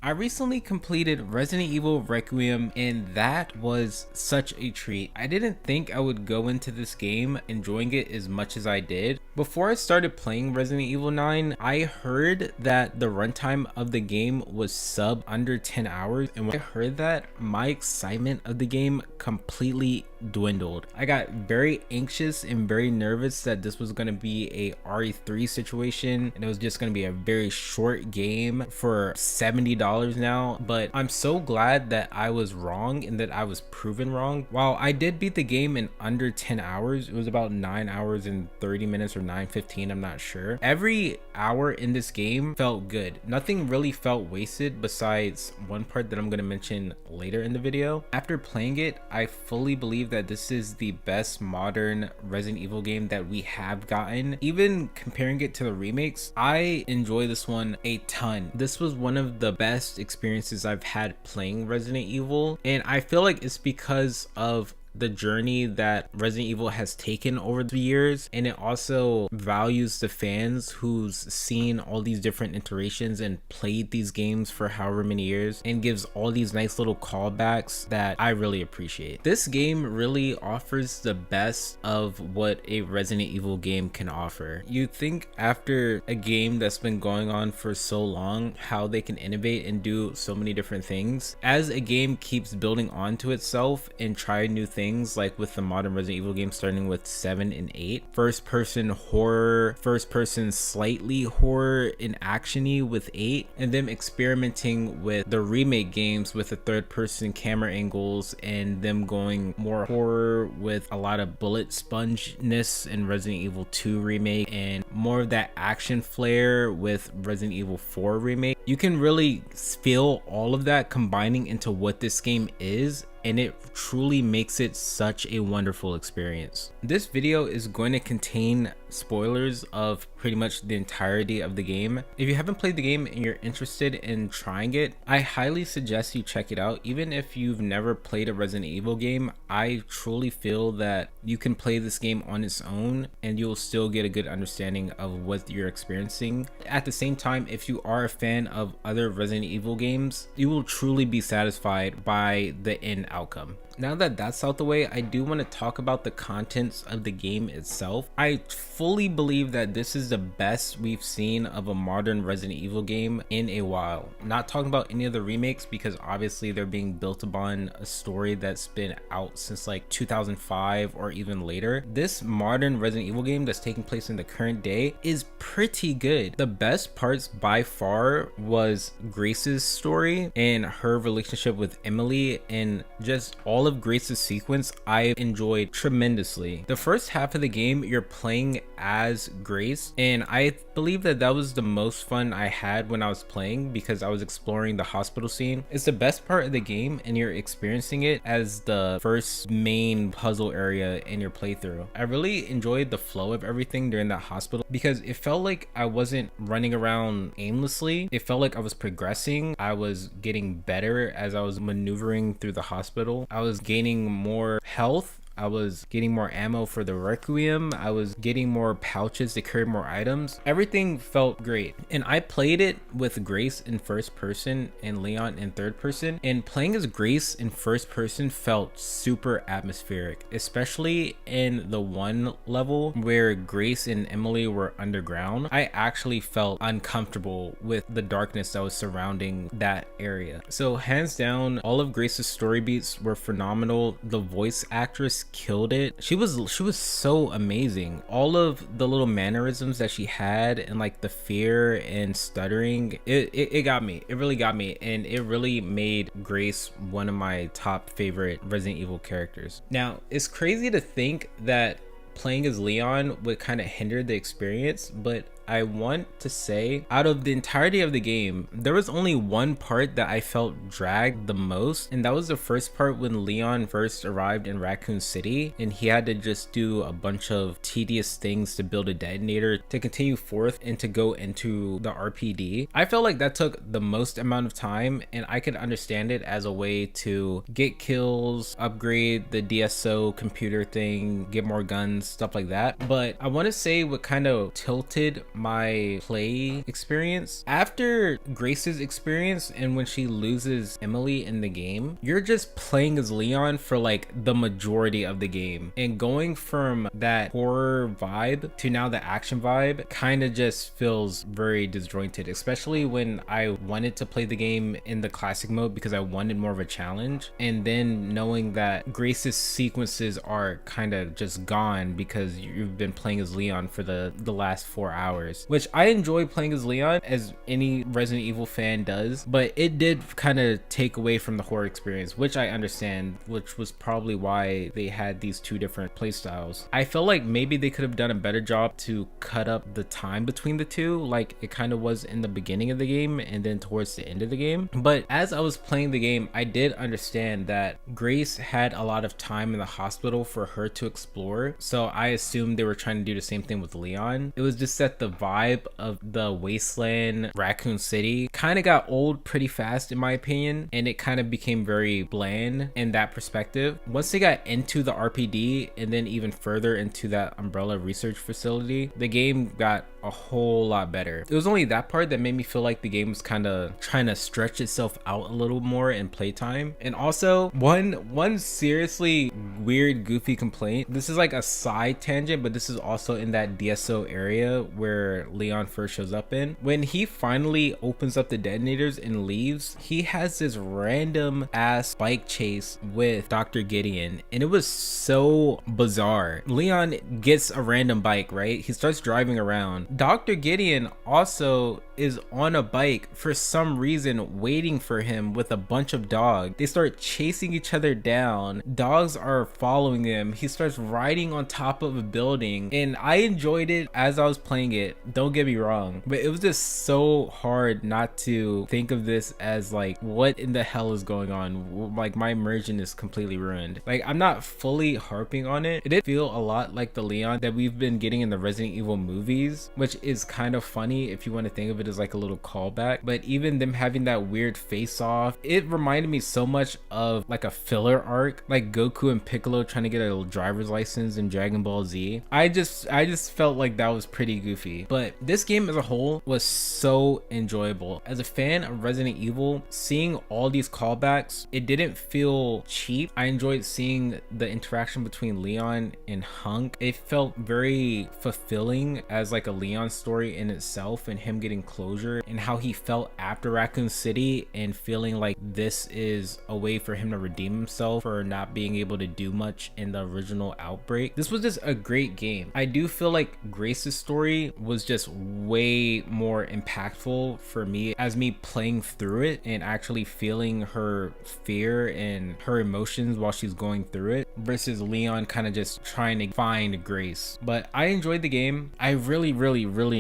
I recently completed Resident Evil Requiem and that was such a treat. I didn't think I would go into this game enjoying it as much as I did. Before I started playing Resident Evil 9, I heard that the runtime of the game was sub under 10 hours, and when I heard that, my excitement of the game completely dwindled. I got very anxious and very nervous that this was going to be a RE3 situation and it was just going to be a very short game for $70 now, but I'm so glad that I was wrong and that I was proven wrong. While I did beat the game in under 10 hours, it was about 9 hours and 30 minutes or 9:15, I'm not sure. Every hour in this game felt good. Nothing really felt wasted besides one part that I'm going to mention later in the video. After playing it, I fully believe that this is the best modern Resident Evil game that we have gotten. Even comparing it to the remakes, I enjoy this one a ton. This was one of the best experiences I've had playing Resident Evil, and I feel like it's because of the journey that Resident Evil has taken over the years, and it also values the fans who's seen all these different iterations and played these games for however many years, and gives all these nice little callbacks that I really appreciate. This game really offers the best of what a Resident Evil game can offer. You think after a game that's been going on for so long, how they can innovate and do so many different things. As a game keeps building onto itself and try new things, like with the modern Resident Evil games starting with 7 and 8, first person horror, first person slightly horror and actiony with 8, and them experimenting with the remake games with the third person camera angles and them going more horror with a lot of bullet spongeness in Resident Evil 2 remake and more of that action flair with Resident Evil 4 remake. You can really feel all of that combining into what this game is, and it truly makes it such a wonderful experience. This video is going to contain spoilers of pretty much the entirety of the game. If you haven't played the game and you're interested in trying it, I highly suggest you check it out. Even if you've never played a Resident Evil game, I truly feel that you can play this game on its own and you'll still get a good understanding of what you're experiencing. At the same time, if you are a fan of other Resident Evil games, you will truly be satisfied by the end outcome. Now that that's out the way, I do want to talk about the contents of the game itself. I fully believe that this is the best we've seen of a modern Resident Evil game in a while. Not talking about any of the remakes because obviously they're being built upon a story that's been out since like 2005 or even later. This modern Resident Evil game that's taking place in the current day is pretty good. The best parts by far was Grace's story and her relationship with Emily, and just all of Grace's sequence I enjoyed tremendously. The first half of the game you're playing as Grace, and I believe that that was the most fun I had when I was playing because I was exploring the hospital scene. It's the best part of the game and you're experiencing it as the first main puzzle area in your playthrough. I really enjoyed the flow of everything during that hospital because it felt like I wasn't running around aimlessly. It felt like I was progressing. I was getting better as I was maneuvering through the hospital. I was gaining more health. I was getting more ammo for the Requiem. I was getting more pouches to carry more items. Everything felt great. And I played it with Grace in first person and Leon in third person. And playing as Grace in first person felt super atmospheric, especially in the one level where Grace and Emily were underground. I actually felt uncomfortable with the darkness that was surrounding that area. So hands down, all of Grace's story beats were phenomenal. The voice actress killed it. She was so amazing. All of the little mannerisms that she had and like the fear and stuttering, it got me. It really got me, and it really made Grace one of my top favorite Resident Evil characters. Now, it's crazy to think that playing as Leon would kind of hinder the experience, but I want to say out of the entirety of the game, there was only one part that I felt dragged the most, and that was the first part when Leon first arrived in Raccoon City and he had to just do a bunch of tedious things to build a detonator to continue forth and to go into the RPD. I felt like that took the most amount of time, and I could understand it as a way to get kills, upgrade the DSO computer thing, get more guns, stuff like that. But I want to say what kind of tilted my play experience. After Grace's experience and when she loses Emily in the game, you're just playing as Leon for like the majority of the game, and going from that horror vibe to now the action vibe kind of just feels very disjointed, especially when I wanted to play the game in the classic mode because I wanted more of a challenge, and then knowing that Grace's sequences are kind of just gone because you've been playing as Leon for the last 4 hours, which I enjoy playing as Leon, as any Resident Evil fan does, but it did kind of take away from the horror experience, which I understand, which was probably why they had these two different playstyles. I feel like maybe they could have done a better job to cut up the time between the two, like it kind of was in the beginning of the game and then towards the end of the game. But as I was playing the game, I did understand that Grace had a lot of time in the hospital for her to explore, so I assumed they were trying to do the same thing with Leon. It was just that the vibe of the wasteland Raccoon City kind of got old pretty fast in my opinion, and it kind of became very bland in that perspective. Once they got into the RPD and then even further into that Umbrella research facility, the game got a whole lot better. It was only that part that made me feel like the game was kind of trying to stretch itself out a little more in playtime. And also one seriously weird goofy complaint, this is like a side tangent, but this is also in that DSO area where Leon first shows up in. When he finally opens up the detonators and leaves, he has this random ass bike chase with Dr. Gideon, and it was so bizarre. Leon gets a random bike, right? He starts driving around. Dr. Gideon also is on a bike for some reason waiting for him with a bunch of dogs. They start chasing each other down. Dogs are following them. He starts riding on top of a building, and I enjoyed it as I was playing it, don't get me wrong, but it was just so hard not to think of this as like, what in the hell is going on? Like my immersion is completely ruined. Like I'm not fully harping on it. It did feel a lot like the Leon that we've been getting in the Resident Evil movies, which is kind of funny if you want to think of it as like a little callback. But even them having that weird face off, it reminded me so much of like a filler arc, like Goku and Piccolo trying to get a driver's license in Dragon Ball Z. I just felt like that was pretty goofy. But this game as a whole was so enjoyable. As a fan of Resident Evil, seeing all these callbacks, it didn't feel cheap. I enjoyed seeing the interaction between Leon and Hunk. It felt very fulfilling as like a Leon story in itself, and him getting closure and how he felt after Raccoon City and feeling like this is a way for him to redeem himself for not being able to do much in the original Outbreak. This was just a great game. I do feel like Grace's story was just way more impactful for me as me playing through it and actually feeling her fear and her emotions while she's going through it, versus Leon kind of just trying to find Grace. But I enjoyed the game. I really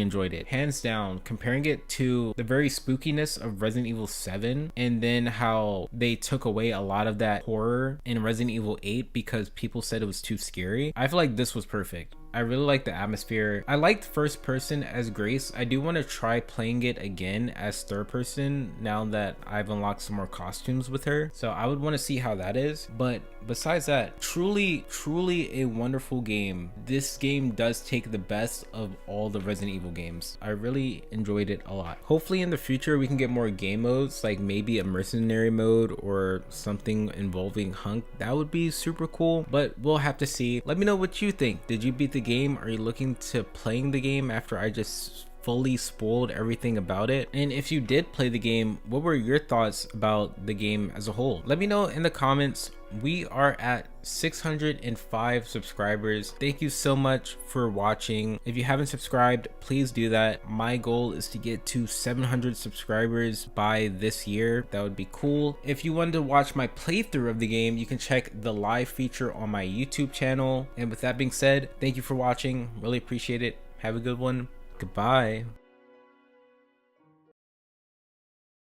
enjoyed it, hands down. Comparing it to the very spookiness of Resident Evil 7, and then how they took away a lot of that horror in Resident Evil 8 because people said it was too scary, I feel like this was perfect. I really like the atmosphere. I liked first person as Grace. I do want to try playing it again as third person now that I've unlocked some more costumes with her, so I would want to see how that is. But besides that, truly a wonderful game. This game does take the best of all the Resident Evil games. I really enjoyed it a lot. Hopefully in the future we can get more game modes, like maybe a mercenary mode or something involving Hunk. That would be super cool, but we'll have to see. Let me know what you think. Did you beat the game? Are you looking to playing the game after I just fully spoiled everything about it? And if you did play the game, what were your thoughts about the game as a whole? Let me know in the comments. We are at 605 subscribers. Thank you so much for watching. If you haven't subscribed, please do that. My goal is to get to 700 subscribers by this year. That would be cool. If you wanted to watch my playthrough of the game, you can check the live feature on my YouTube channel. And with that being said, thank you for watching. Really appreciate it. Have a good one. Goodbye.